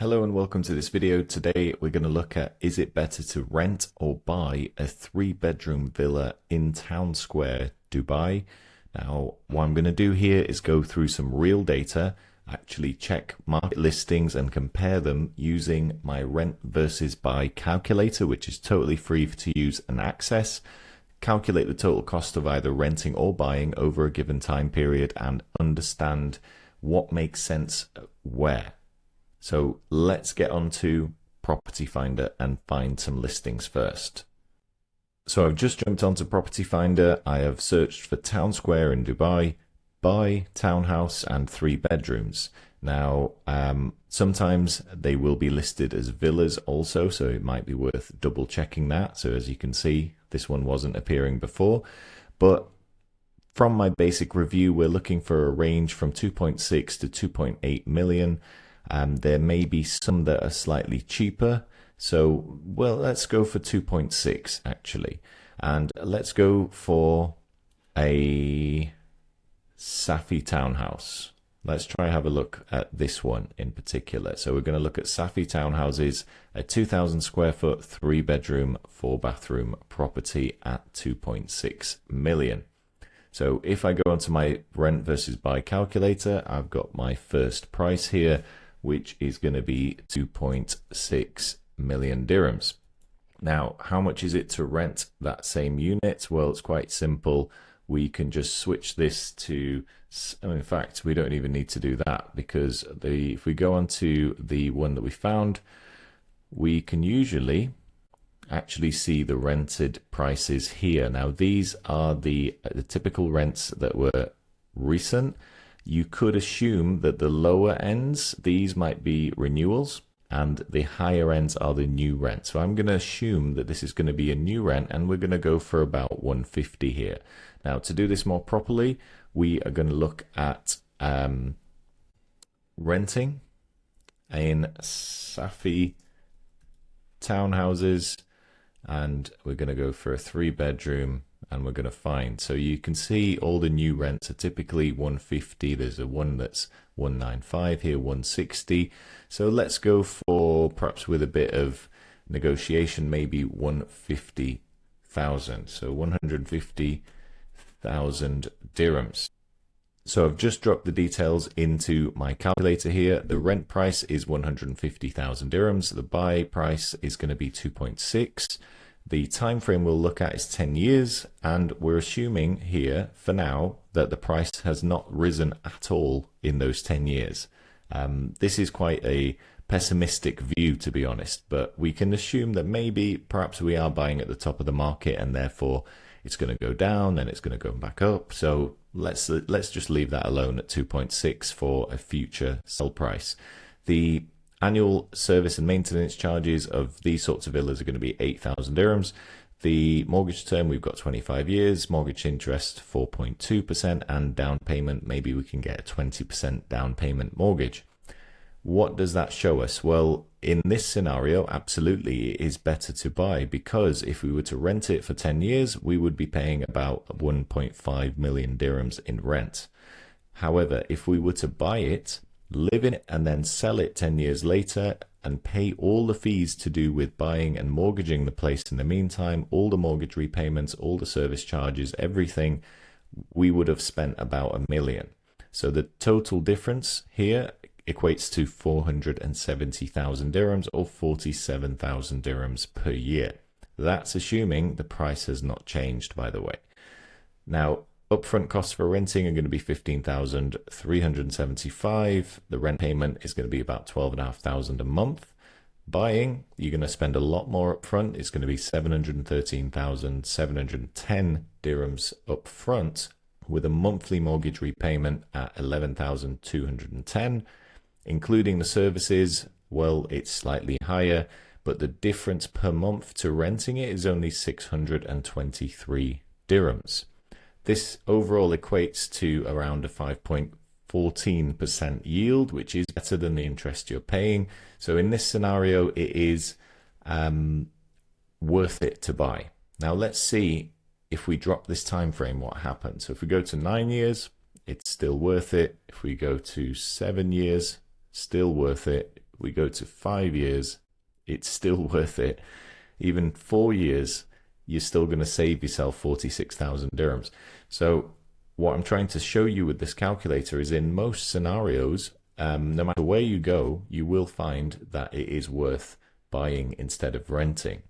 Hello and welcome to this video. Today we're going to look at, is it better to rent or buy a 3-bedroom villa in Town Square, Dubai? Now what I'm going to do here is go through some real data, actually check market listings and compare them using my rent versus buy calculator, which is totally free to use and access. Calculate the total cost of either renting or buying over a given time period and understand what makes sense where. So let's get on to Property Finder and find some listings first. So I've just jumped onto Property Finder. I have searched for Town Square in Dubai, buy, townhouse and 3 bedrooms. Now, sometimes they will be listed as villas also, so it might be worth double checking that. So as you can see, this one wasn't appearing before, but from my basic review, we're looking for a range from 2.6 to 2.8 million. There may be some that are slightly cheaper. So, well, let's go for 2.6 actually. And let's go for a Safi townhouse. Let's try have a look at this one in particular. So we're going to look at Safi townhouses, a 2,000 square foot, 3-bedroom, 4-bathroom property at 2.6 million. So if I go onto my rent versus buy calculator, I've got my first price here, which is going to be 2.6 million dirhams. Now, how much is it to rent that same unit? Well, it's quite simple. We can just switch this to, in fact, we don't even need to do that because if we go on to the one that we found, we can usually actually see the rented prices here. Now, these are the typical rents that were recent. You could assume that the lower ends, these might be renewals, and the higher ends are the new rent. So I'm going to assume that this is going to be a new rent, and we're going to go for about 150 here. Now, to do this more properly, we are going to look at renting in Safi townhouses, and we're going to go for a 3-bedroom. And we're going to find, so you can see all the new rents are typically 150. There's a one that's 195 here, 160. So let's go for, perhaps with a bit of negotiation, maybe 150,000. So 150,000 dirhams. So I've just dropped the details into my calculator here. The rent price is 150,000 dirhams. The buy price is going to be 2.6. The time frame we'll look at is 10 years, and we're assuming here for now that the price has not risen at all in those 10 years. This is quite a pessimistic view, to be honest, but we can assume that maybe perhaps we are buying at the top of the market and therefore it's going to go down and it's going to go back up. So let's just leave that alone at 2.6 for a future sell price. The annual service and maintenance charges of these sorts of villas are going to be 8,000 dirhams. The mortgage term, we've got 25 years, mortgage interest 4.2%, and down payment, maybe we can get a 20% down payment mortgage. What does that show us? Well, in this scenario, absolutely it is better to buy, because if we were to rent it for 10 years, we would be paying about 1.5 million dirhams in rent. However, if we were to buy it, live in it and then sell it 10 years later and pay all the fees to do with buying and mortgaging the place in the meantime, all the mortgage repayments, all the service charges, everything, we would have spent about 1 million. So the total difference here equates to 470,000 dirhams or 47,000 dirhams per year. That's assuming the price has not changed, by the way. Now, upfront costs for renting are going to be 15,375. The rent payment is going to be about 12,500 a month. Buying, you're going to spend a lot more upfront. It's going to be 713,710 dirhams upfront, with a monthly mortgage repayment at 11,210. Including the services, well, it's slightly higher, but the difference per month to renting it is only 623 dirhams. This overall equates to around a 5.14% yield, which is better than the interest you're paying. So in this scenario, it is worth it to buy. Now let's see if we drop this time frame, what happens. So if we go to 9 years, it's still worth it. If we go to 7 years, still worth it. we go to 5 years, it's still worth it. Even 4 years, you're still going to save yourself 46,000 dirhams. So what I'm trying to show you with this calculator is in most scenarios, no matter where you go, you will find that it is worth buying instead of renting.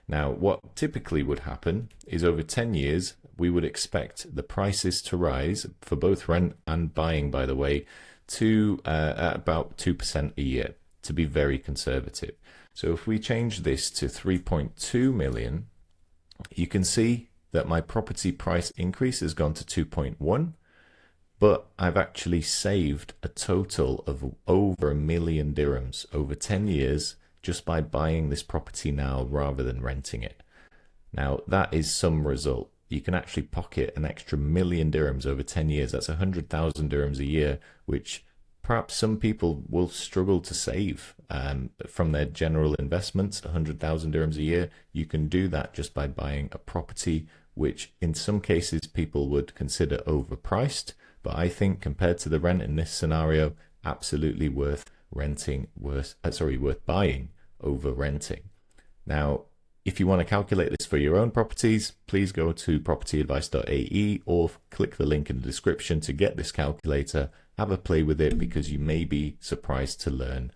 Now, what typically would happen is over 10 years, we would expect the prices to rise for both rent and buying, by the way, to about 2% a year, to be very conservative. So if we change this to 3.2 million, you can see that my property price increase has gone to 2.1, but I've actually saved a total of over 1 million dirhams over 10 years just by buying this property now rather than renting it. Now, that is some result. You can actually pocket an extra 1 million dirhams over 10 years. That's 100,000 dirhams a year, which perhaps some people will struggle to save from their general investments. 100,000 dirhams a year, you can do that just by buying a property, which in some cases people would consider overpriced. But I think compared to the rent in this scenario, absolutely worth buying over renting. Now, if you want to calculate this for your own properties, please go to PropertyAdvice.ae or click the link in the description to get this calculator. Have a play with it, because you may be surprised to learn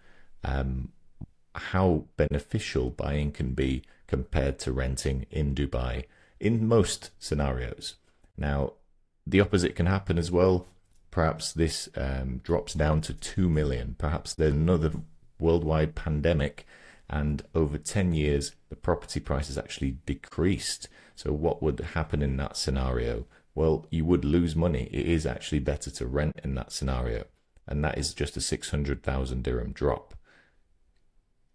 how beneficial buying can be compared to renting in Dubai in most scenarios. Now, the opposite can happen as well. Perhaps this drops down to 2 million. Perhaps there's another worldwide pandemic, and over 10 years, the property price has actually decreased. So what would happen in that scenario? Well, you would lose money. It is actually better to rent in that scenario. And that is just a 600,000 dirham drop.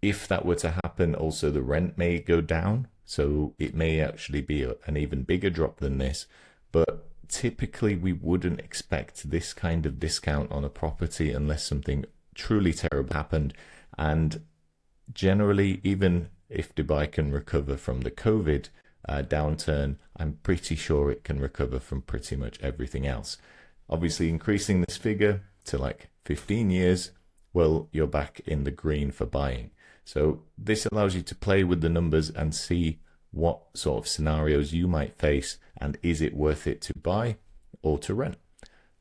If that were to happen, also the rent may go down. So it may actually be an even bigger drop than this. But typically we wouldn't expect this kind of discount on a property unless something truly terrible happened. And generally, even if Dubai can recover from the COVID downturn, I'm pretty sure it can recover from pretty much everything else. Obviously, increasing this figure to like 15 years, well, you're back in the green for buying. So this allows you to play with the numbers and see what sort of scenarios you might face, and is it worth it to buy or to rent?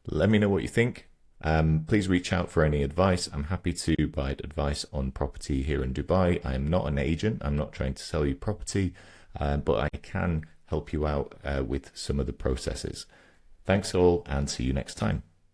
Let me know what you think. Please reach out for any advice. I'm happy to provide advice on property here in Dubai. I am not an agent. I'm not trying to sell you property, but I can help you out with some of the processes. Thanks all, and see you next time.